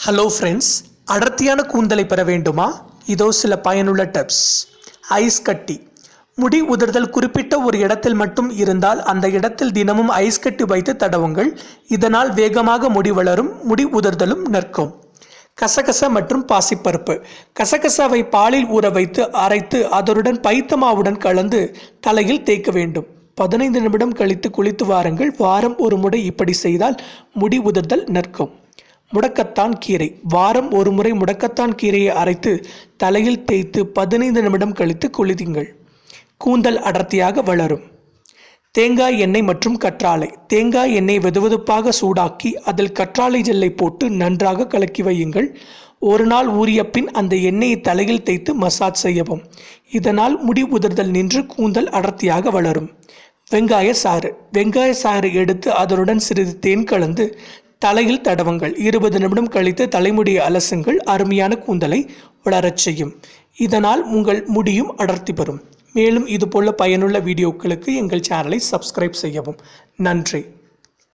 Hello friends, அடர்த்தியான கூந்தலை பெற வேண்டுமா? இதோ சில பயனுள்ள டிப்ஸ். ஐஸ் கட்டி. முடி உதிர்தல் குறிப்பிட்ட ஒரு இடத்தில் மட்டும் இருந்தால் அந்த இடத்தில் தினமும் ஐஸ் கட்டி வைத்து தடவுங்கள். இதனால் வேகமாக முடி வளரும், முடி உதிர்தலும் நிற்கும். கசகசா மற்றும் பாசிப்பருப்பு. கசகசாவை பாலில் ஊற வைத்து அரைத்து அதனுடன் பைத்தமாவுடன் கலந்து தலையில் தேய்க்க வேண்டும். 15 நிமிடம் கழித்து குளித்து வாருங்கள். வாரம் ஒரு முறை இப்படி செய்தால் முடி உதிர்தல் நிற்கும். முடக்கத்தான் கீரை. வாரம் ஒரு முறை முடக்கத்தான் கீரையை அரைத்து தலையில் தேய்த்து 15 நிமிடம் கழித்து குளியுங்கள். கூந்தல் அடர்த்தியாக வளரும். தேங்காய் எண்ணெய் மற்றும் கற்றாழை. தேங்காய் எண்ணெய் வெதுவெதுப்பாக சூடாக்கி அதில் கற்றாழை ஜெல்லை போட்டு நன்றாக கலக்கி வையுங்கள். ஒரு நாள் ஊறிய பின் அந்த எண்ணெயை தலையில் தேய்த்து மசாஜ் செய்யவும். இதனால் முடி உதிர்தல் நின்று கூந்தல் அடர்த்தியாக வளரும். வெங்காய சாறு. வெங்காய சாறு எடுத்து அதனுடன் சிறிது தேன் கலந்து தலையில் தடவுங்கள். 20 நிமிடம் கழித்து தலைமுடியை அலசுங்கள். அருமையான கூந்தலை வளரச் செய்யும். இதனால் உங்கள் முடியும் அடர்த்தி பெறும். மேலும் இதுபோல பயனுள்ள வீடியோக்களுக்கு எங்கள் சேனலை சப்ஸ்கிரைப் செய்யவும். நன்றி.